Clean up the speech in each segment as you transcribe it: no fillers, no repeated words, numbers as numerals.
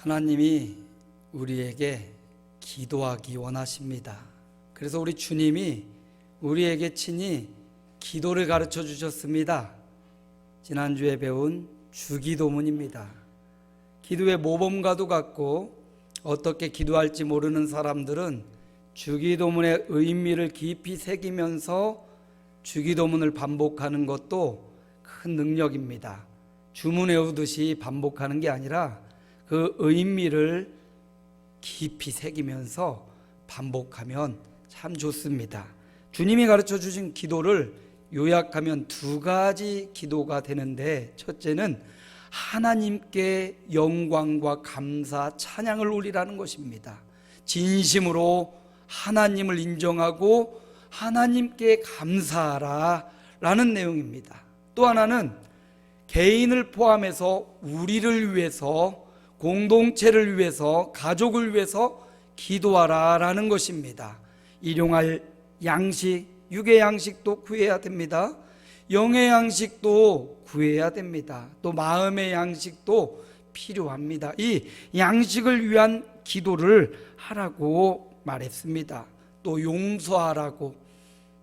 하나님이 우리에게 기도하기 원하십니다. 그래서 우리 주님이 우리에게 친히 기도를 가르쳐 주셨습니다. 지난주에 배운 주기도문입니다. 기도의 모범과도 같고 어떻게 기도할지 모르는 사람들은 주기도문의 의미를 깊이 새기면서 주기도문을 반복하는 것도 큰 능력입니다. 주문 외우듯이 반복하는 게 아니라 그 의미를 깊이 새기면서 반복하면 참 좋습니다. 주님이 가르쳐 주신 기도를 요약하면 두 가지 기도가 되는데, 첫째는 하나님께 영광과 감사, 찬양을 올리라는 것입니다. 진심으로 하나님을 인정하고 하나님께 감사하라 라는 내용입니다. 또 하나는 개인을 포함해서 우리를 위해서, 공동체를 위해서, 가족을 위해서 기도하라 라는 것입니다. 일용할 양식, 육의 양식도 구해야 됩니다. 영의 양식도 구해야 됩니다. 또 마음의 양식도 필요합니다. 이 양식을 위한 기도를 하라고 말했습니다. 또 용서하라고,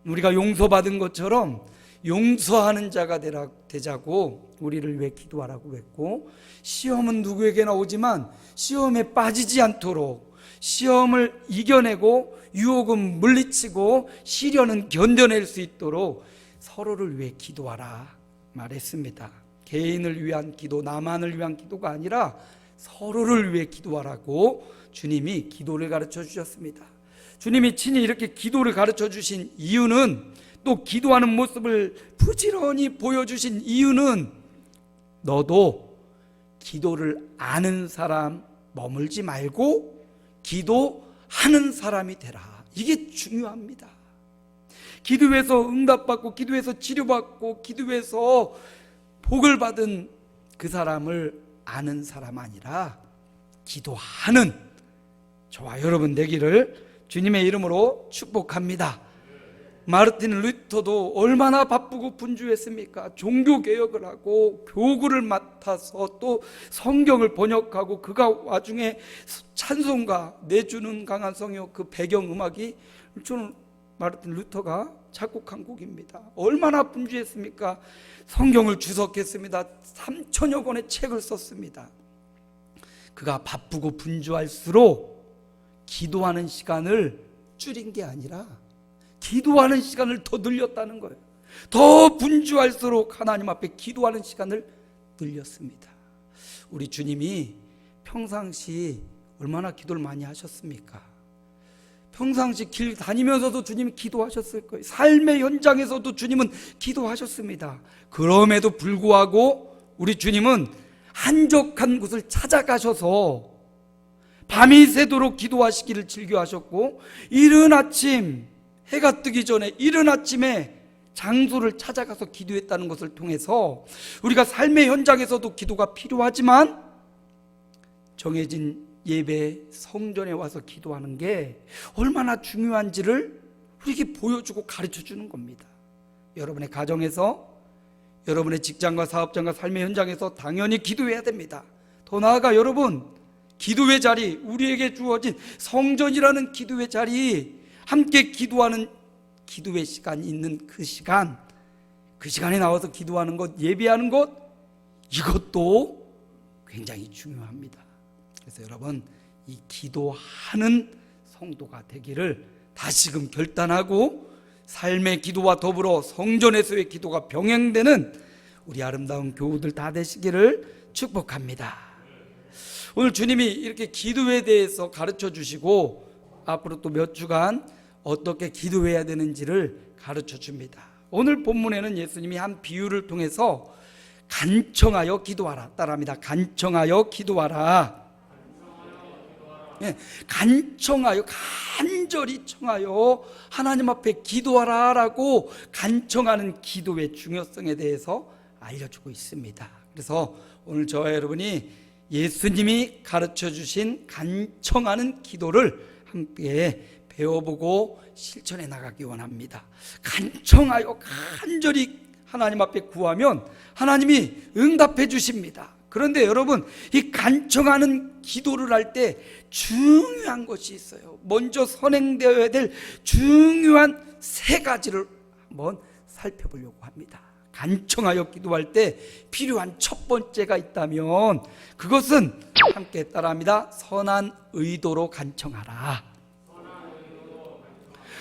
우리가 용서받은 것처럼 용서하는 자가 되자고 우리를 위해 기도하라고 했고, 시험은 누구에게나 오지만 시험에 빠지지 않도록, 시험을 이겨내고 유혹은 물리치고 시련은 견뎌낼 수 있도록 서로를 위해 기도하라 말했습니다. 개인을 위한 기도, 나만을 위한 기도가 아니라 서로를 위해 기도하라고 주님이 기도를 가르쳐 주셨습니다. 주님이 친히 이렇게 기도를 가르쳐 주신 이유는, 또 기도하는 모습을 부지런히 보여주신 이유는, 너도 기도를 아는 사람 머물지 말고 기도하는 사람이 되라. 이게 중요합니다. 기도해서 응답받고, 기도해서 치료받고, 기도해서 복을 받은 그 사람을 아는 사람 아니라 기도하는 저와 여러분 되기를 주님의 이름으로 축복합니다. 마르틴 루터도 얼마나 바쁘고 분주했습니까? 종교개혁을 하고 교구를 맡아서 또 성경을 번역하고, 그가 와중에 찬송가 내주는 강한 성요, 그 배경음악이 저는 마르틴 루터가 작곡한 곡입니다. 얼마나 분주했습니까? 성경을 주석했습니다. 3천여 권의 책을 썼습니다. 그가 바쁘고 분주할수록 기도하는 시간을 줄인 게 아니라 기도하는 시간을 더 늘렸다는 거예요. 더 분주할수록 하나님 앞에 기도하는 시간을 늘렸습니다. 우리 주님이 평상시 얼마나 기도를 많이 하셨습니까? 평상시 길 다니면서도 주님이 기도하셨을 거예요. 삶의 현장에서도 주님은 기도하셨습니다. 그럼에도 불구하고 우리 주님은 한적한 곳을 찾아가셔서 밤이 새도록 기도하시기를 즐겨하셨고, 이른 아침, 해가 뜨기 전에 이른 아침에 장소를 찾아가서 기도했다는 것을 통해서 우리가 삶의 현장에서도 기도가 필요하지만 정해진 예배 성전에 와서 기도하는 게 얼마나 중요한지를 우리에게 보여주고 가르쳐주는 겁니다. 여러분의 가정에서, 여러분의 직장과 사업장과 삶의 현장에서 당연히 기도해야 됩니다. 더 나아가 여러분, 기도의 자리, 우리에게 주어진 성전이라는 기도의 자리, 함께 기도하는 기도의 시간이 있는 그 시간에 나와서 기도하는 것, 예배하는 것, 이것도 굉장히 중요합니다. 그래서 여러분, 이 기도하는 성도가 되기를 다시금 결단하고, 삶의 기도와 더불어 성전에서의 기도가 병행되는 우리 아름다운 교우들 다 되시기를 축복합니다. 오늘 주님이 이렇게 기도에 대해서 가르쳐 주시고, 앞으로 또 몇 주간 어떻게 기도해야 되는지를 가르쳐 줍니다. 오늘 본문에는 예수님이 한 비유를 통해서 간청하여 기도하라, 따라합니다. 간청하여 기도하라. 네, 간청하여, 간절히 청하여 하나님 앞에 기도하라라고 간청하는 기도의 중요성에 대해서 알려주고 있습니다. 그래서 오늘 저와 여러분이 예수님이 가르쳐 주신 간청하는 기도를 함께 배워보고 실천해 나가기 원합니다. 간청하여 간절히 하나님 앞에 구하면 하나님이 응답해 주십니다. 그런데 여러분, 이 간청하는 기도를 할 때 중요한 것이 있어요. 먼저 선행되어야 될 중요한 세 가지를 한번 살펴보려고 합니다. 간청하여 기도할 때 필요한 첫 번째가 있다면 그것은 함께 따라합니다. 선한 의도로 간청하라.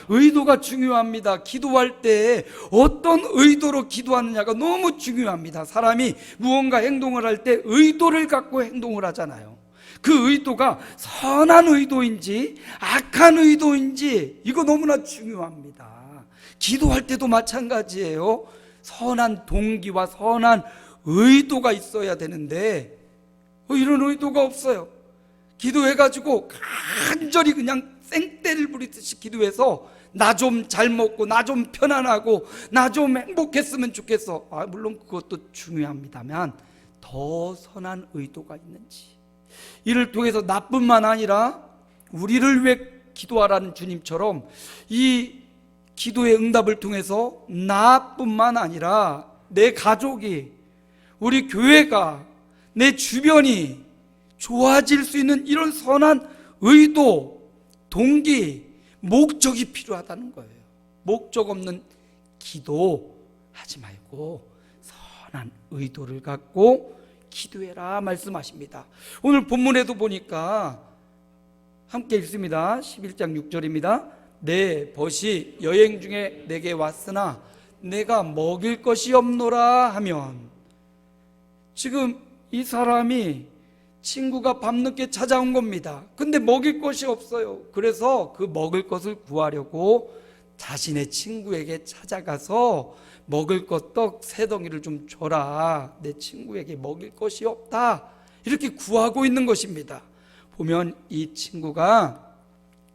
의도가 중요합니다. 기도할 때 어떤 의도로 기도하느냐가 너무 중요합니다. 사람이 무언가 행동을 할 때 의도를 갖고 행동을 하잖아요. 그 의도가 선한 의도인지 악한 의도인지 이거 너무나 중요합니다. 기도할 때도 마찬가지예요. 선한 동기와 선한 의도가 있어야 되는데 이런 의도가 없어요. 기도해가지고 간절히 그냥 생떼를 부리듯이 기도해서 나 좀 잘 먹고 나 좀 편안하고 나 좀 행복했으면 좋겠어. 물론 그것도 중요합니다만 더 선한 의도가 있는지, 이를 통해서 나뿐만 아니라 우리를 위해 기도하라는 주님처럼 이 기도의 응답을 통해서 나뿐만 아니라 내 가족이, 우리 교회가, 내 주변이 좋아질 수 있는 이런 선한 의도, 동기, 목적이 필요하다는 거예요. 목적 없는 기도하지 말고 선한 의도를 갖고 기도해라 말씀하십니다. 오늘 본문에도 보니까 함께 읽습니다. 11장 6절입니다. 내 벗이 여행 중에 내게 왔으나 내가 먹일 것이 없노라 하면, 지금 이 사람이 친구가 밤늦게 찾아온 겁니다. 근데 먹일 것이 없어요. 그래서 그 먹을 것을 구하려고 자신의 친구에게 찾아가서 먹을 것 떡 3덩이를 좀 줘라, 내 친구에게 먹일 것이 없다, 이렇게 구하고 있는 것입니다. 보면 이 친구가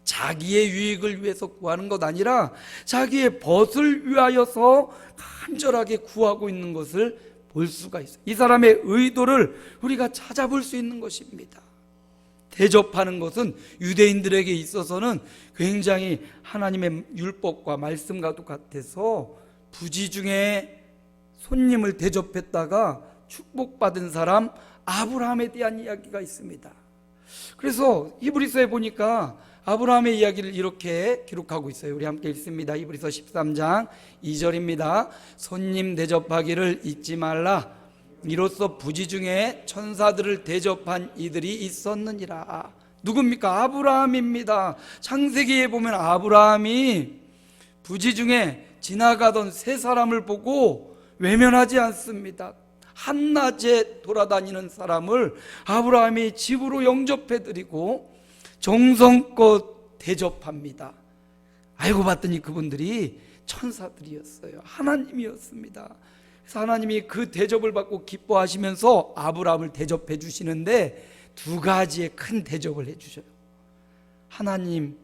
자기의 유익을 위해서 구하는 것 아니라 자기의 벗을 위하여서 간절하게 구하고 있는 것을 볼 수가 있어요. 이 사람의 의도를 우리가 찾아볼 수 있는 것입니다. 대접하는 것은 유대인들에게 있어서는 굉장히 하나님의 율법과 말씀과도 같아서 부지 중에 손님을 대접했다가 축복받은 사람 아브라함에 대한 이야기가 있습니다. 그래서 히브리서에 보니까 아브라함의 이야기를 이렇게 기록하고 있어요. 우리 함께 읽습니다. 히브리서 13장 2절입니다. 손님 대접하기를 잊지 말라. 이로써 부지 중에 천사들을 대접한 이들이 있었느니라. 누굽니까? 아브라함입니다. 창세기에 보면 아브라함이 부지 중에 지나가던 세 사람을 보고 외면하지 않습니다. 한낮에 돌아다니는 사람을 아브라함이 집으로 영접해드리고 정성껏 대접합니다. 알고 봤더니 그분들이 천사들이었어요. 하나님이었습니다. 그래서 하나님이 그 대접을 받고 기뻐하시면서 아브라함을 대접해 주시는데 2가지의 큰 대접을 해 주셔요. 하나님,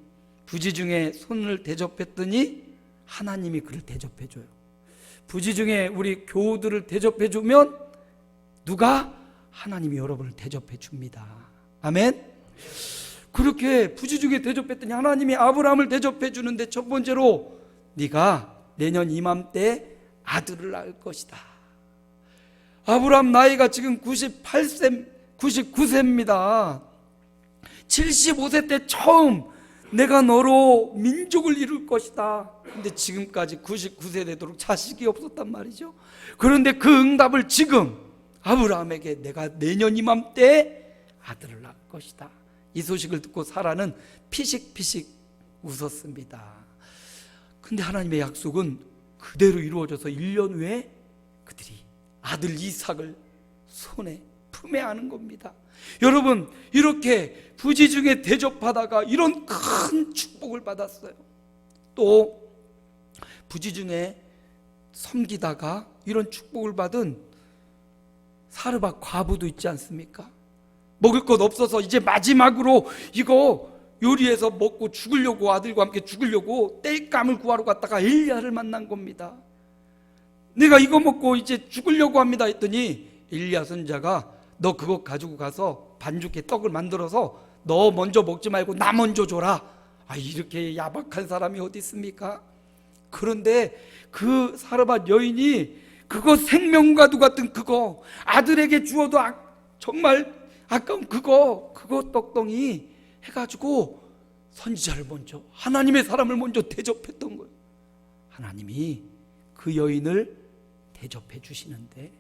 부지 중에 손을 대접했더니 하나님이 그를 대접해 줘요. 부지 중에 우리 교우들을 대접해 주면 누가? 하나님이 여러분을 대접해 줍니다. 아멘. 그렇게 부지 중에 대접했더니 하나님이 아브라함을 대접해 주는데 첫 번째로 네가 내년 이맘때 아들을 낳을 것이다. 아브라함 나이가 지금 99세입니다. 75세 때 처음 내가 너로 민족을 이룰 것이다. 근데 지금까지 99세 되도록 자식이 없었단 말이죠. 그런데 그 응답을 지금 아브라함에게 내가 내년 이맘때 아들을 낳을 것이다. 이 소식을 듣고 사라는 피식피식 웃었습니다. 근데 하나님의 약속은 그대로 이루어져서 1년 후에 그들이 아들 이삭을 품에 안은 겁니다. 여러분, 이렇게 부지 중에 대접하다가 이런 큰 축복을 받았어요. 또 부지 중에 섬기다가 이런 축복을 받은 사르밧 과부도 있지 않습니까? 먹을 것 없어서 이제 마지막으로 이거 요리해서 먹고 죽으려고, 아들과 함께 죽으려고 땔감을 구하러 갔다가 엘리야를 만난 겁니다. 내가 이거 먹고 이제 죽으려고 합니다 했더니 엘리야 선지자가 너 그거 가지고 가서 반죽해 떡을 만들어서 너 먼저 먹지 말고 나 먼저 줘라. 이렇게 야박한 사람이 어디 있습니까? 그런데 그 사르밧 여인이 그거 생명과도 같은 그거 아들에게 주어도 정말 아까운 그거 떡덩이 해가지고 선지자를 먼저, 하나님의 사람을 먼저 대접했던 거예요. 하나님이 그 여인을 대접해 주시는데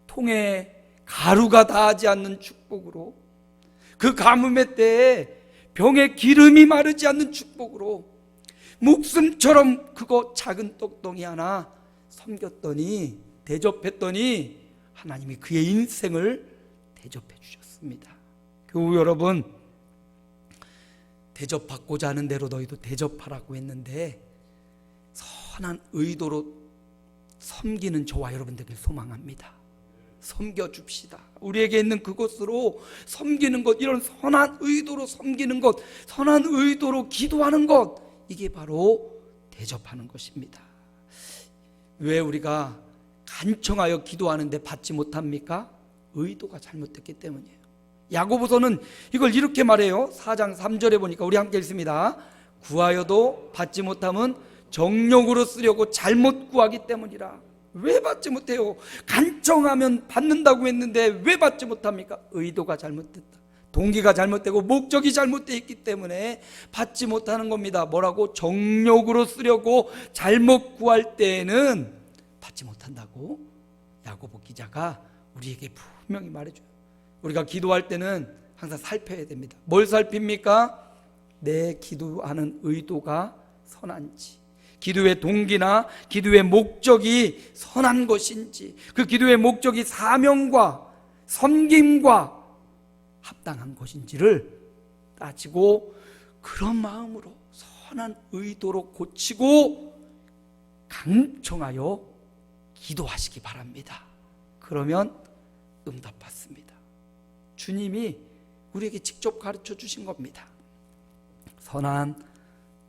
통에 가루가 닿지 않는 축복으로, 그 가뭄의 때에 병에 기름이 마르지 않는 축복으로 목숨처럼 그거 작은 떡덩이 하나 섬겼더니, 대접했더니 하나님이 그의 인생을 대접해 주셨습니다. 교우 여러분, 대접받고자 하는 대로 너희도 대접하라고 했는데 선한 의도로 섬기는 저와 여러분 되길 소망합니다. 섬겨줍시다. 우리에게 있는 그것으로 섬기는 것, 이런 선한 의도로 섬기는 것, 선한 의도로 기도하는 것, 이게 바로 대접하는 것입니다. 왜 우리가 간청하여 기도하는데 받지 못합니까? 의도가 잘못됐기 때문이에요. 야고보서는 이걸 이렇게 말해요. 4장 3절에 보니까, 우리 함께 읽습니다. 구하여도 받지 못함은 정욕으로 쓰려고 잘못 구하기 때문이라. 왜 받지 못해요? 간청하면 받는다고 했는데 왜 받지 못합니까? 의도가 잘못됐다. 동기가 잘못되고 목적이 잘못되어 있기 때문에 받지 못하는 겁니다. 뭐라고? 정욕으로 쓰려고 잘못 구할 때에는 받지 못한다고 야고보 기자가 우리에게 분명히 말해줘요. 우리가 기도할 때는 항상 살펴야 됩니다. 뭘 살핍니까? 내 기도하는 의도가 선한지, 기도의 동기나 기도의 목적이 선한 것인지, 그 기도의 목적이 사명과 섬김과 합당한 것인지를 따지고 그런 마음으로 선한 의도로 고치고 강청하여 기도하시기 바랍니다. 그러면 응답받습니다. 주님이 우리에게 직접 가르쳐 주신 겁니다. 선한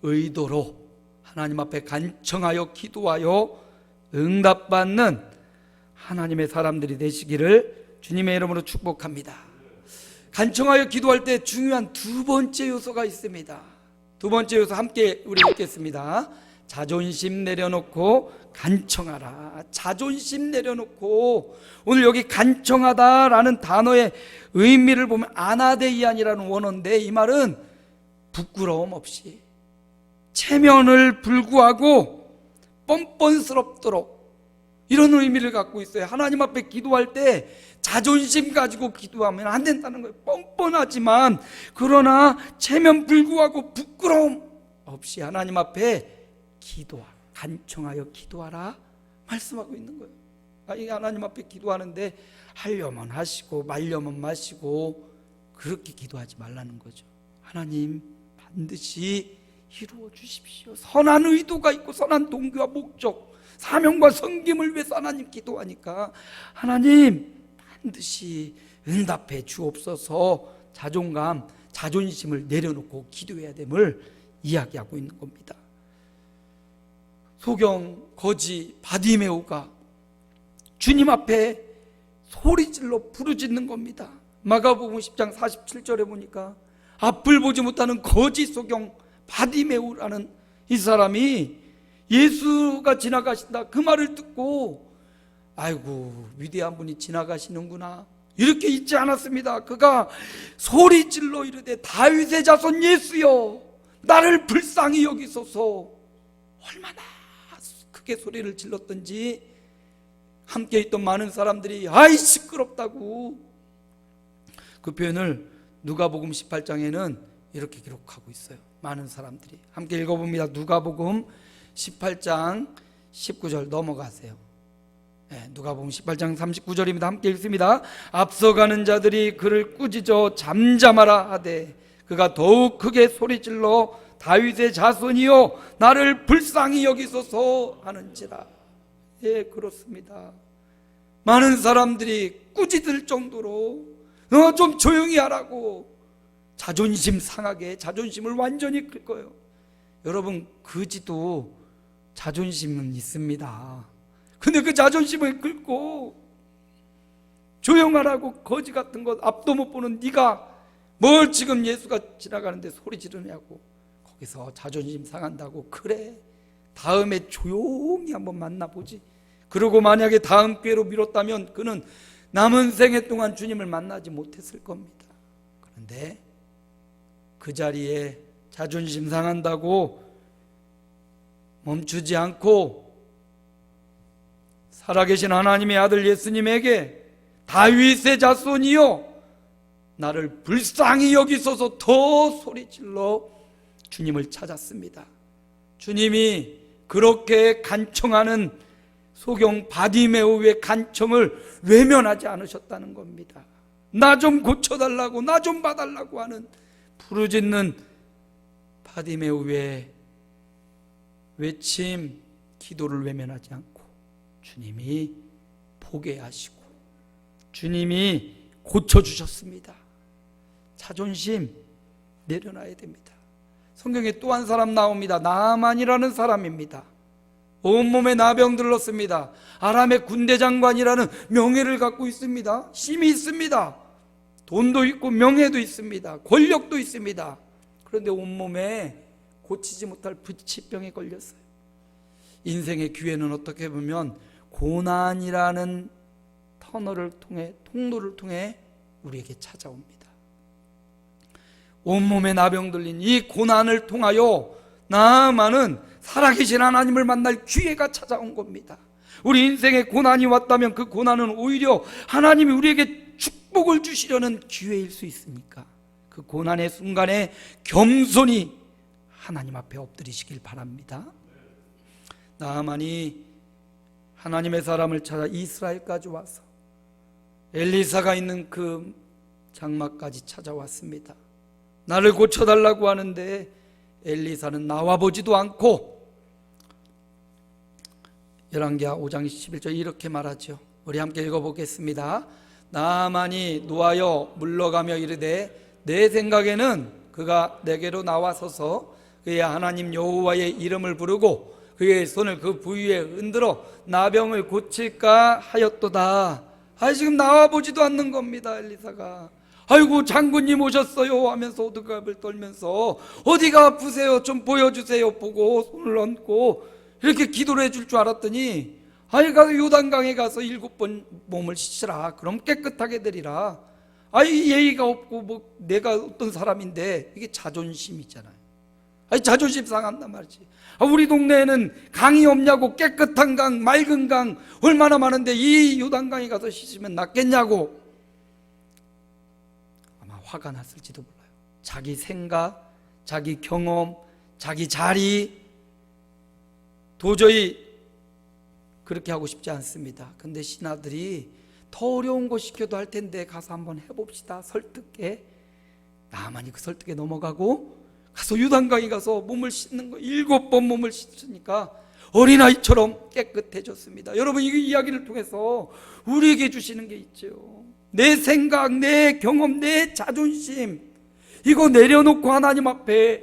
의도로 하나님 앞에 간청하여 기도하여 응답받는 하나님의 사람들이 되시기를 주님의 이름으로 축복합니다. 간청하여 기도할 때 중요한 두 번째 요소가 있습니다. 두 번째 요소 함께 우리 읽겠습니다. 자존심 내려놓고 간청하라. 자존심 내려놓고, 오늘 여기 간청하다라는 단어의 의미를 보면 아나데이안이라는 원어인데, 이 말은 부끄러움 없이 체면을 불구하고 뻔뻔스럽도록, 이런 의미를 갖고 있어요. 하나님 앞에 기도할 때 자존심 가지고 기도하면 안 된다는 거예요. 뻔뻔하지만 그러나 체면 불구하고 부끄러움 없이 하나님 앞에 간청하여 기도하라 말씀하고 있는 거예요. 하나님 앞에 기도하는데 하려면 하시고 말려면 마시고 그렇게 기도하지 말라는 거죠. 하나님 반드시 이루어 주십시오. 선한 의도가 있고 선한 동기와 목적, 사명과 섬김을 위해서 하나님 기도하니까 하나님 반드시 응답해 주옵소서, 자존감, 자존심을 내려놓고 기도해야 됨을 이야기하고 있는 겁니다. 소경, 거지, 바디메오가 주님 앞에 소리질러 부르짖는 겁니다. 마가복음 10장 47절에 보니까 앞을 보지 못하는 거지 소경 바디메오라는 이 사람이 예수가 지나가신다 그 말을 듣고, 아이고 위대한 분이 지나가시는구나, 이렇게 잊지 않았습니다. 그가 소리질러 이르되 다윗의 자손 예수여 나를 불쌍히 여기소서. 얼마나 크게 소리를 질렀던지 함께 있던 많은 사람들이 아이 시끄럽다고. 그 표현을 누가복음 18장에는 이렇게 기록하고 있어요. 많은 사람들이 함께 읽어봅니다. 누가복음 18장 19절 넘어가세요. 누가복음 18장 39절입니다. 함께 읽습니다. 앞서가는 자들이 그를 꾸짖어 잠잠하라 하되 그가 더욱 크게 소리질러 다윗의 자손이여 나를 불쌍히 여기소서 하는지라. 예, 그렇습니다. 많은 사람들이 꾸짖을 정도로 너 좀 조용히 하라고 자존심 상하게 자존심을 완전히 끌 거예요. 여러분, 거지도 자존심은 있습니다. 근데 그 자존심을 끌고 조용하라고 거지 같은 것 앞도 못 보는 네가 뭘 지금 예수가 지나가는데 소리 지르냐고 거기서 자존심 상한다고. 그래, 다음에 조용히 한번 만나보지. 그러고 만약에 다음 기회로 미뤘다면 그는 남은 생애 동안 주님을 만나지 못했을 겁니다. 그런데 그 자리에 자존심 상한다고 멈추지 않고 살아계신 하나님의 아들 예수님에게 다윗의 자손이여 나를 불쌍히 여기소서 더 소리질러 주님을 찾았습니다. 주님이 그렇게 간청하는 소경 바디메오의 간청을 외면하지 않으셨다는 겁니다. 나 좀 고쳐달라고, 나 좀 봐달라고 하는 부르짖는 바디메오의 외침, 기도를 외면하지 않고 주님이 보게 하시고 주님이 고쳐주셨습니다. 자존심 내려놔야 됩니다. 성경에 또 한 사람 나옵니다. 나아만이라는 사람입니다. 온몸에 나병 들렀습니다. 아람의 군대 장관이라는 명예를 갖고 있습니다. 힘이 있습니다. 돈도 있고 명예도 있습니다. 권력도 있습니다. 그런데 온몸에 고치지 못할 부치병에 걸렸어요. 인생의 기회는 어떻게 보면 고난이라는 통로를 통해 우리에게 찾아옵니다. 온몸에 나병 들린 이 고난을 통하여 나아만은 살아계신 하나님을 만날 기회가 찾아온 겁니다. 우리 인생에 고난이 왔다면 그 고난은 오히려 하나님이 우리에게 축복을 주시려는 기회일 수 있으니까 그 고난의 순간에 겸손히 하나님 앞에 엎드리시길 바랍니다. 나아만이 하나님의 사람을 찾아 이스라엘까지 와서 엘리사가 있는 그 장막까지 찾아왔습니다. 나를 고쳐달라고 하는데 엘리사는 나와보지도 않고 열왕기하 5장 11절 이렇게 말하죠. 우리 함께 읽어보겠습니다. 나아만이 노하여 물러가며 이르되 내 생각에는 그가 내게로 나와서서 그의 하나님 여호와의 이름을 부르고 그의 손을 그 부위에 흔들어 나병을 고칠까 하였도다. 지금 나와보지도 않는 겁니다. 엘리사가 아이고 장군님 오셨어요 하면서 호들갑을 떨면서 어디가 아프세요? 좀 보여주세요. 보고 손을 얹고 이렇게 기도를 해줄 줄 알았더니 가서 요단강에 가서 7번 몸을 씻으라. 그럼 깨끗하게 되리라. 예의가 없고 뭐 내가 어떤 사람인데 이게 자존심이잖아요. 자존심 상한단 말이지. 우리 동네에는 강이 없냐고. 깨끗한 강, 맑은 강 얼마나 많은데 이 요단강에 가서 씻으면 낫겠냐고. 아마 화가 났을지도 몰라요. 자기 생각, 자기 경험, 자기 자리 도저히 그렇게 하고 싶지 않습니다. 근데 신하들이 더 어려운 거 시켜도 할 텐데 가서 한번 해봅시다. 설득해. 나만이 그 설득에 넘어가고 가서 요단강에 가서 몸을 씻는 거 7번 몸을 씻으니까 어린아이처럼 깨끗해졌습니다. 여러분, 이 이야기를 통해서 우리에게 주시는 게 있죠. 내 생각, 내 경험, 내 자존심 이거 내려놓고 하나님 앞에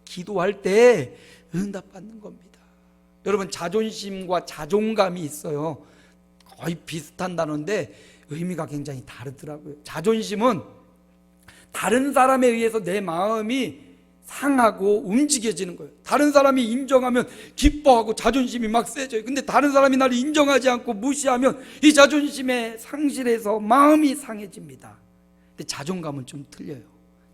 기도할 때 응답받는 겁니다. 여러분, 자존심과 자존감이 있어요. 거의 비슷한 단어인데 의미가 굉장히 다르더라고요. 자존심은 다른 사람에 의해서 내 마음이 상하고 움직여지는 거예요. 다른 사람이 인정하면 기뻐하고 자존심이 막 세져요. 근데 다른 사람이 나를 인정하지 않고 무시하면 이 자존심에 상실해서 마음이 상해집니다. 근데 자존감은 좀 틀려요.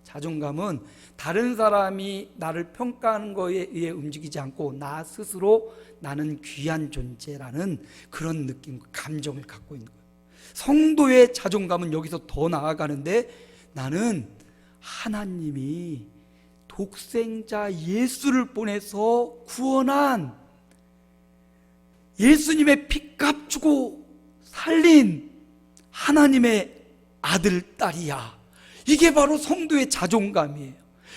자존감은 다른 사람이 나를 평가하는 거에 의해 움직이지 않고 나 스스로 나는 귀한 존재라는 그런 느낌, 감정을 갖고 있는 거예요. 성도의 자존감은 여기서 더 나아가는데 나는 하나님이 독생자 예수를 보내서 구원한 예수님의 피값 주고 살린 하나님의 아들, 딸이야. 이게 바로 성도의 자존감이에요.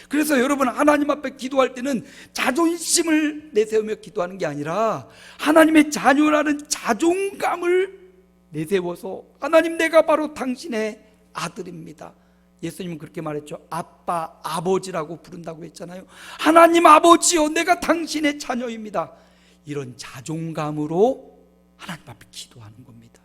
그래서 여러분, 하나님 앞에 기도할 때는 자존심을 내세우며 기도하는 게 아니라 하나님의 자녀라는 자존감을 내세워서 하나님, 내가 바로 당신의 아들입니다. 예수님은 그렇게 말했죠. 아빠, 아버지라고 부른다고 했잖아요. 하나님 아버지요, 내가 당신의 자녀입니다. 이런 자존감으로 하나님 앞에 기도하는 겁니다.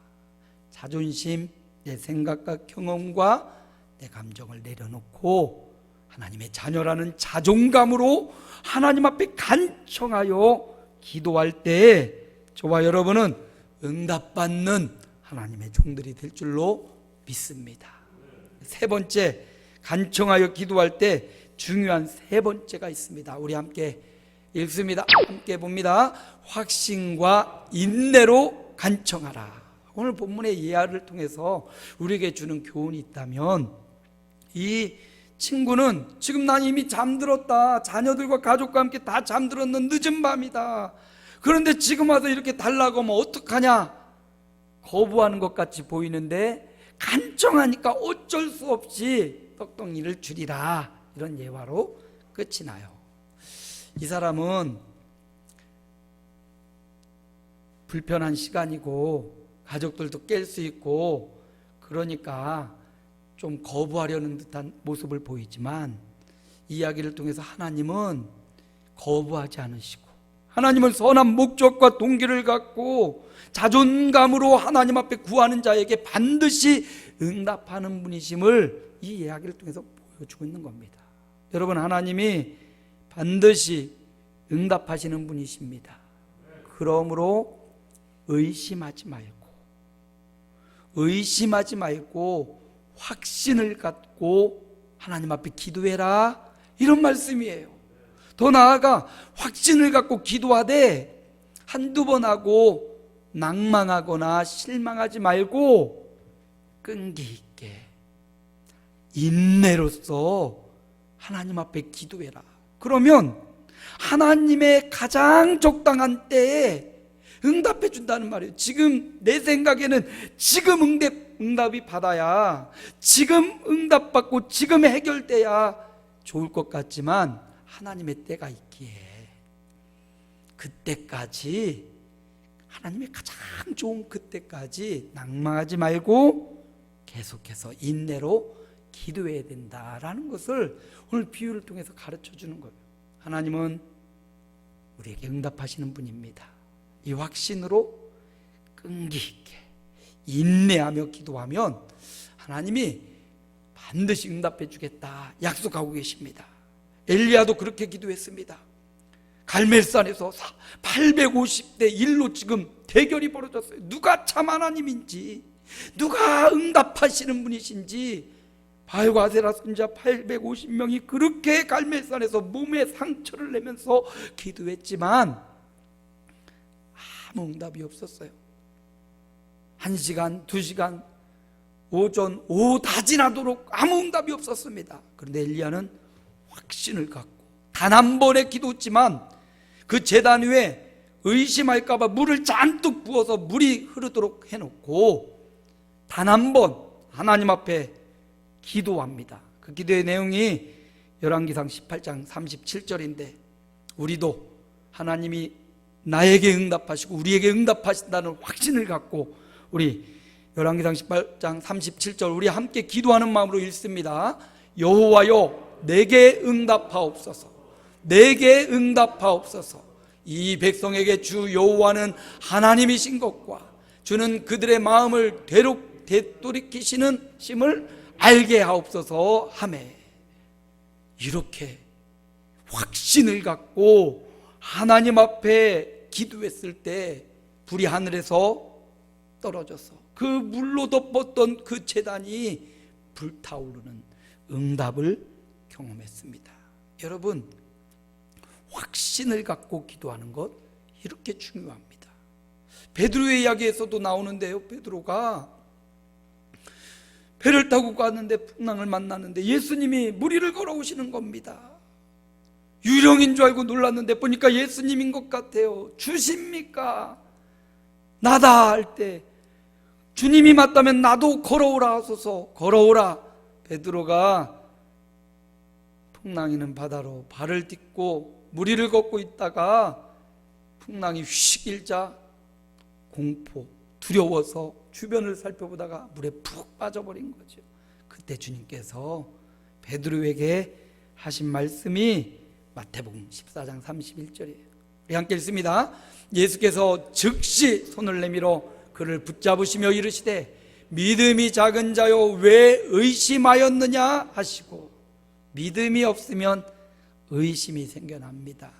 자존심, 내 생각과 경험과 내 감정을 내려놓고 하나님의 자녀라는 자존감으로 하나님 앞에 간청하여 기도할 때 저와 여러분은 응답받는 하나님의 종들이 될 줄로 믿습니다. 세 번째, 간청하여 기도할 때 중요한 세 번째가 있습니다. 우리 함께 읽습니다. 함께 봅니다. 확신과 인내로 간청하라. 오늘 본문의 예화를 통해서 우리에게 주는 교훈이 있다면, 이 친구는 지금 난 이미 잠들었다, 자녀들과 가족과 함께 다 잠들었는 늦은 밤이다, 그런데 지금 와서 이렇게 달라고 하면 어떡하냐, 거부하는 것 같이 보이는데 간청하니까 어쩔 수 없이 떡덩이를 주리라, 이런 예화로 끝이 나요. 이 사람은 불편한 시간이고 가족들도 깰 수 있고 그러니까 좀 거부하려는 듯한 모습을 보이지만, 이야기를 통해서 하나님은 거부하지 않으시고, 하나님은 선한 목적과 동기를 갖고 자존감으로 하나님 앞에 구하는 자에게 반드시 응답하는 분이심을 이 이야기를 통해서 보여주고 있는 겁니다. 여러분, 하나님이 반드시 응답하시는 분이십니다. 그러므로 의심하지 말고 확신을 갖고 하나님 앞에 기도해라, 이런 말씀이에요. 더 나아가 확신을 갖고 기도하되 한두 번 하고 낭망하거나 실망하지 말고 끈기 있게 인내로써 하나님 앞에 기도해라. 그러면 하나님의 가장 적당한 때에 응답해 준다는 말이에요. 지금 내 생각에는 지금 응답이 받아야, 지금 응답받고 지금 해결돼야 좋을 것 같지만, 하나님의 때가 있기에 그때까지, 하나님의 가장 좋은 그때까지 낭망하지 말고 계속해서 인내로 기도해야 된다라는 것을 오늘 비유를 통해서 가르쳐 주는 거예요. 하나님은 우리에게 응답하시는 분입니다. 이 확신으로 끈기 있게 인내하며 기도하면 하나님이 반드시 응답해 주겠다 약속하고 계십니다. 엘리야도 그렇게 기도했습니다. 갈멜산에서 850대 1로 지금 대결이 벌어졌어요. 누가 참 하나님인지, 누가 응답하시는 분이신지. 바알과 아세라 선지자 850명이 그렇게 갈멜산에서 몸에 상처를 내면서 기도했지만 아무 응답이 없었어요. 1시간, 2시간, 오전, 오후 다 지나도록 아무 응답이 없었습니다. 그런데 엘리야는 확신을 갖고 단 한 번의 기도했지만 그 제단 위에 의심할까 봐 물을 잔뜩 부어서 물이 흐르도록 해놓고 단 한 번 하나님 앞에 기도합니다. 그 기도의 내용이 열왕기상 18장 37절인데, 우리도 하나님이 나에게 응답하시고 우리에게 응답하신다는 확신을 갖고 우리 열왕기상 18장 37절 우리 함께 기도하는 마음으로 읽습니다. 여호와여 내게 응답하옵소서, 내게 응답하옵소서. 이 백성에게 주 여호와는 하나님이신 것과 주는 그들의 마음을 되돌이키시는 심을 알게 하옵소서 하매, 이렇게 확신을 갖고 하나님 앞에 기도했을 때 불이 하늘에서 떨어져서 그 물로 덮었던 그 제단이 불타오르는 응답을 경험했습니다. 여러분, 확신을 갖고 기도하는 것 이렇게 중요합니다. 베드로의 이야기에서도 나오는데요, 베드로가 배를 타고 갔는데 풍랑을 만났는데 예수님이 물 위를 걸어오시는 겁니다. 유령인 줄 알고 놀랐는데 보니까 예수님인 것 같아요. 주십니까? 나다 할 때 주님이 맞다면 나도 걸어오라 하소서. 걸어오라. 베드로가 풍랑이는 바다로 발을 딛고 물 위를 걷고 있다가 풍랑이 휙 일자 공포, 두려워서 주변을 살펴보다가 물에 푹 빠져버린 거죠. 그때 주님께서 베드로에게 하신 말씀이 마태복음 14장 31절이에요. 우리 함께 읽습니다. 예수께서 즉시 손을 내밀어 그를 붙잡으시며 이르시되 믿음이 작은 자여 왜 의심하였느냐 하시고, 믿음이 없으면 의심이 생겨납니다.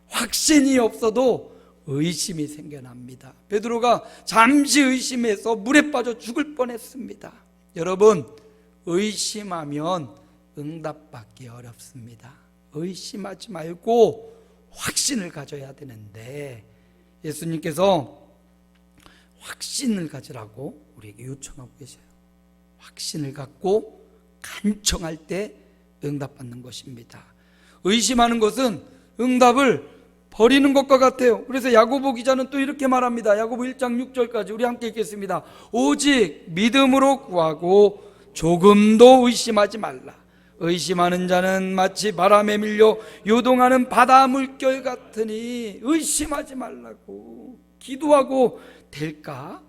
확신이 없어도 의심이 생겨납니다. 베드로가 잠시 의심해서 물에 빠져 죽을 뻔했습니다. 여러분, 의심하면 응답받기 어렵습니다. 의심하지 말고 확신을 가져야 되는데, 예수님께서 확신을 가지라고 우리에게 요청하고 계셔요. 확신을 갖고 간청할 때 응답받는 것입니다. 의심하는 것은 응답을 버리는 것과 같아요. 그래서 야고보 기자는 또 이렇게 말합니다. 야고보 1장 6절까지 우리 함께 읽겠습니다. 오직 믿음으로 구하고 조금도 의심하지 말라. 의심하는 자는 마치 바람에 밀려 요동하는 바다 물결 같으니. 의심하지 말라고. 기도하고 될까?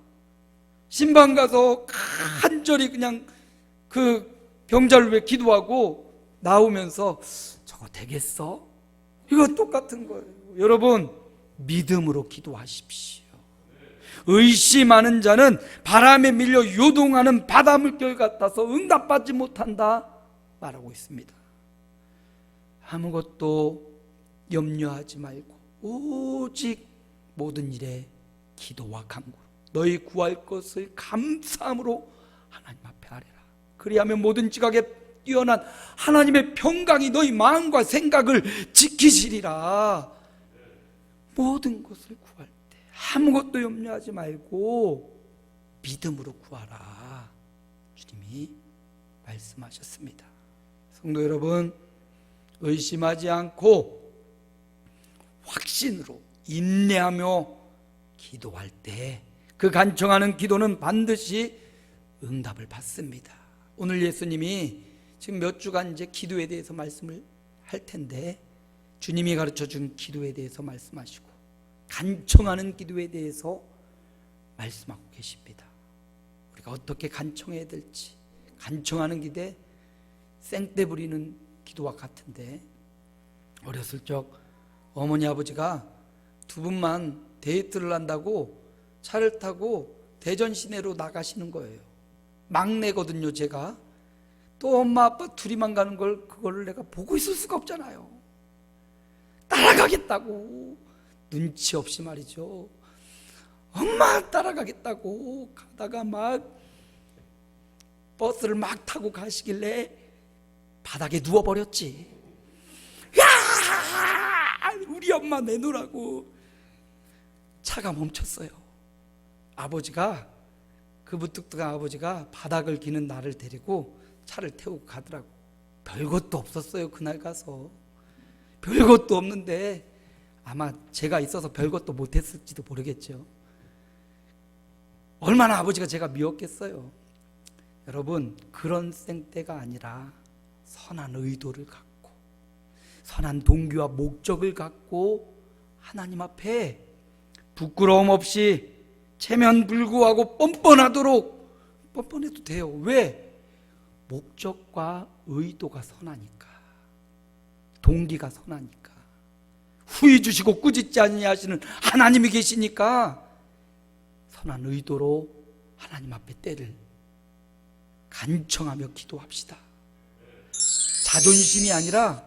신방 가서 간절히 그냥 그 병자를 위해 기도하고 나오면서 저거 되겠어? 이거 똑같은 거예요. 여러분, 믿음으로 기도하십시오. 의심하는 자는 바람에 밀려 요동하는 바다 물결 같아서 응답받지 못한다 말하고 있습니다. 아무것도 염려하지 말고 오직 모든 일에 기도와 간구, 너희 구할 것을 감사함으로 하나님 앞에 아뢰라. 그리하면 모든 지각에 뛰어난 하나님의 평강이 너희 마음과 생각을 지키시리라. 모든 것을 구할 때 아무것도 염려하지 말고 믿음으로 구하라. 주님이 말씀하셨습니다. 성도 여러분, 의심하지 않고 확신으로 인내하며 기도할 때 그 간청하는 기도는 반드시 응답을 받습니다. 오늘 예수님이 지금 몇 주간 이제 기도에 대해서 말씀을 할 텐데, 주님이 가르쳐 준 기도에 대해서 말씀하시고 간청하는 기도에 대해서 말씀하고 계십니다. 우리가 어떻게 간청해야 될지. 간청하는 기대 생떼 부리는 기도와 같은데, 어렸을 적 어머니 아버지가 두 분만 데이트를 한다고 차를 타고 대전 시내로 나가시는 거예요. 막내거든요, 제가. 또 엄마 아빠 둘이만 가는 걸, 그거를 내가 보고 있을 수가 없잖아요. 따라가겠다고 눈치 없이 말이죠. 엄마 따라가겠다고 가다가 막 버스를 막 타고 가시길래 바닥에 누워버렸지. 야! 우리 엄마 내놓으라고. 차가 멈췄어요. 아버지가, 그 무뚝뚝한 아버지가 바닥을 기는 나를 데리고 차를 태우고 가더라고. 별것도 없었어요. 그날 가서 별것도 없는데 아마 제가 있어서 별것도 못했을지도 모르겠죠. 얼마나 아버지가 제가 미웠겠어요. 여러분, 그런 생떼가 아니라 선한 의도를 갖고 선한 동기와 목적을 갖고 하나님 앞에 부끄러움 없이 체면불구하고 뻔뻔하도록, 뻔뻔해도 돼요. 왜? 목적과 의도가 선하니까, 동기가 선하니까, 후히 주시고 꾸짖지 아니하시는 하나님이 계시니까 선한 의도로 하나님 앞에 때를 간청하며 기도합시다. 자존심이 아니라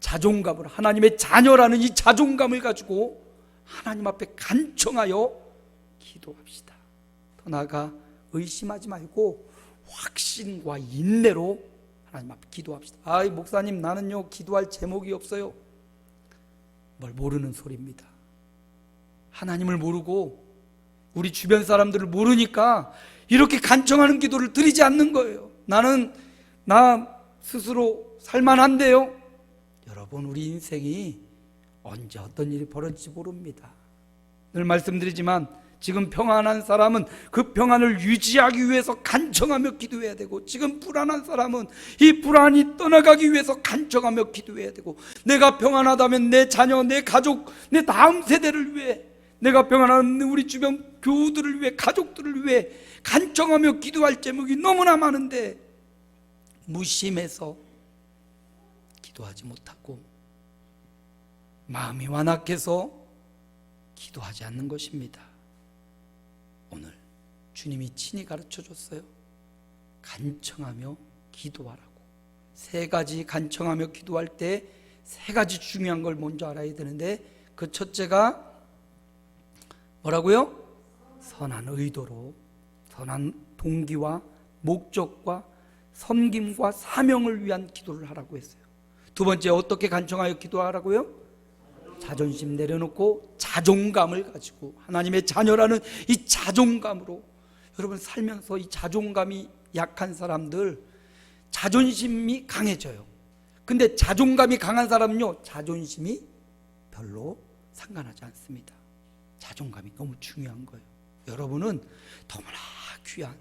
자존감으로, 하나님의 자녀라는 이 자존감을 가지고 하나님 앞에 간청하여 기도합시다. 더 나아가 의심하지 말고 확신과 인내로 하나님 앞에 기도합시다. 아이, 목사님, 나는요 기도할 제목이 없어요. 뭘 모르는 소리입니다. 하나님을 모르고 우리 주변 사람들을 모르니까 이렇게 간청하는 기도를 드리지 않는 거예요. 나는 나 스스로 살만한데요. 여러분, 우리 인생이 언제 어떤 일이 벌어질지 모릅니다. 늘 말씀드리지만 지금 평안한 사람은 그 평안을 유지하기 위해서 간청하며 기도해야 되고, 지금 불안한 사람은 이 불안이 떠나가기 위해서 간청하며 기도해야 되고, 내가 평안하다면 내 자녀, 내 가족, 내 다음 세대를 위해, 내가 평안한 우리 주변 교우들을 위해, 가족들을 위해 간청하며 기도할 제목이 너무나 많은데 무심해서 기도하지 못하고 마음이 완악해서 기도하지 않는 것입니다. 오늘 주님이 친히 가르쳐 줬어요. 간청하며 기도하라고. 세 가지 간청하며 기도할 때 세 가지 중요한 걸 먼저 알아야 되는데, 그 첫째가 뭐라고요? 선한 의도로, 선한 동기와 목적과 섬김과 사명을 위한 기도를 하라고 했어요. 두 번째, 어떻게 간청하여 기도하라고요? 자존심 내려놓고 자존감을 가지고, 하나님의 자녀라는 이 자존감으로. 여러분, 살면서 이 자존감이 약한 사람들 자존심이 강해져요. 근데 자존감이 강한 사람은요, 자존심이 별로 상관하지 않습니다. 자존감이 너무 중요한 거예요. 여러분은 너무나 귀한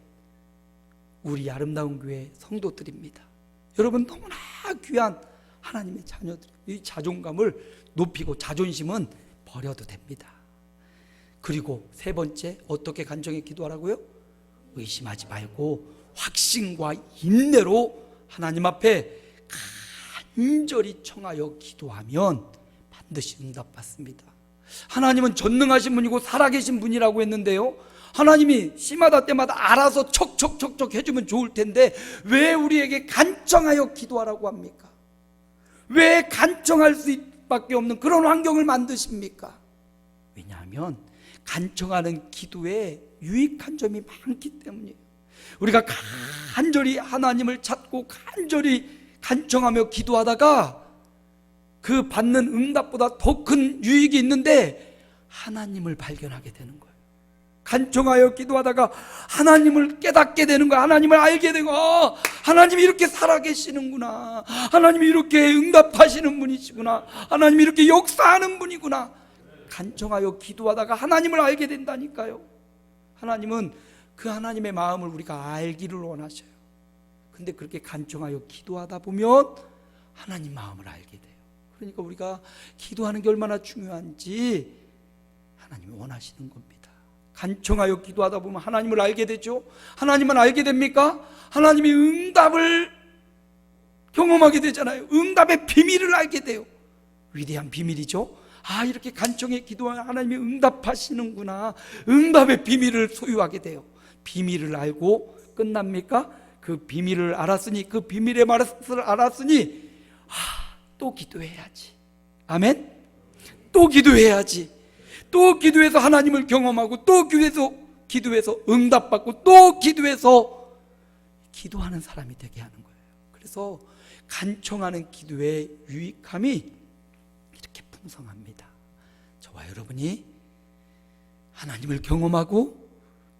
우리 아름다운 교회 성도들입니다. 여러분 너무나 귀한 하나님의 자녀들. 이 자존감을 높이고 자존심은 버려도 됩니다. 그리고 세 번째, 어떻게 간청히 기도하라고요? 의심하지 말고 확신과 인내로 하나님 앞에 간절히 청하여 기도하면 반드시 응답받습니다. 하나님은 전능하신 분이고 살아계신 분이라고 했는데요, 하나님이 시마다 때마다 알아서 척척척척 해주면 좋을 텐데 왜 우리에게 간청하여 기도하라고 합니까? 왜 간청할 수밖에 없는 그런 환경을 만드십니까? 왜냐하면 간청하는 기도에 유익한 점이 많기 때문이에요. 우리가 간절히 하나님을 찾고 간절히 간청하며 기도하다가 그 받는 응답보다 더 큰 유익이 있는데 하나님을 발견하게 되는 거예요. 간청하여 기도하다가 하나님을 깨닫게 되는 거야. 하나님을 알게 되고, 하나님이 이렇게 살아계시는구나, 하나님이 이렇게 응답하시는 분이시구나, 하나님이 이렇게 역사하는 분이구나. 간청하여 기도하다가 하나님을 알게 된다니까요. 하나님은 그 하나님의 마음을 우리가 알기를 원하셔요. 근데 그렇게 간청하여 기도하다 보면 하나님 마음을 알게 돼요. 그러니까 우리가 기도하는 게 얼마나 중요한지 하나님이 원하시는 겁니다. 간청하여 기도하다 보면 하나님을 알게 되죠. 하나님은 알게 됩니까? 하나님이 응답을 경험하게 되잖아요. 응답의 비밀을 알게 돼요. 위대한 비밀이죠. 이렇게 간청해 기도하면 하나님이 응답하시는구나. 응답의 비밀을 소유하게 돼요. 비밀을 알고 끝납니까? 그 비밀을 알았으니, 그 비밀의 말씀을 알았으니 또 기도해야지. 아멘? 또 기도해야지. 또 기도해서 하나님을 경험하고, 또 기도해서 응답받고, 또 기도해서 기도하는 사람이 되게 하는 거예요. 그래서 간청하는 기도의 유익함이 이렇게 풍성합니다. 저와 여러분이 하나님을 경험하고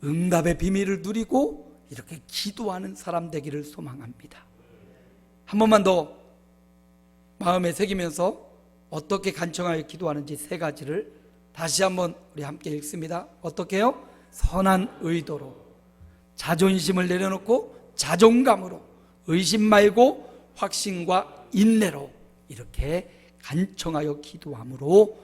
응답의 비밀을 누리고 이렇게 기도하는 사람 되기를 소망합니다. 한 번만 더 마음에 새기면서 어떻게 간청하여 기도하는지 세 가지를 다시 한번 우리 함께 읽습니다. 어떻게요? 선한 의도로, 자존심을 내려놓고 자존감으로, 의심 말고 확신과 인내로 이렇게 간청하여 기도함으로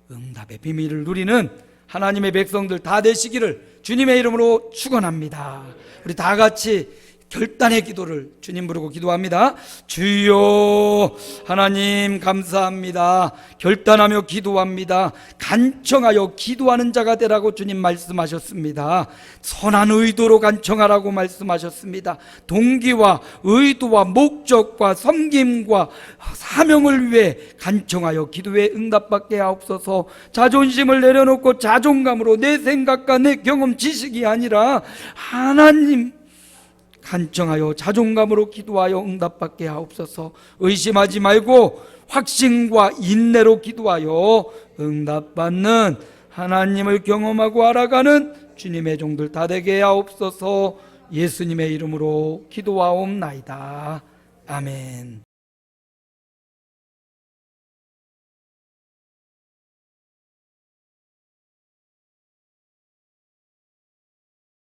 응답의 비밀을 누리는 하나님의 백성들 다 되시기를 주님의 이름으로 축원합니다. 우리 다 같이 결단의 기도를 주님 부르고 기도합니다. 주여, 하나님 감사합니다. 결단하며 기도합니다. 간청하여 기도하는 자가 되라고 주님 말씀하셨습니다. 선한 의도로 간청하라고 말씀하셨습니다. 동기와 의도와 목적과 섬김과 사명을 위해 간청하여 기도에 응답받게 하옵소서. 자존심을 내려놓고 자존감으로 내 생각과 내 경험, 지식이 아니라 하나님 간청하여 자존감으로 기도하여 응답받게 하옵소서. 의심하지 말고 확신과 인내로 기도하여 응답받는 하나님을 경험하고 알아가는 주님의 종들 다 되게 하옵소서. 예수님의 이름으로 기도하옵나이다. 아멘.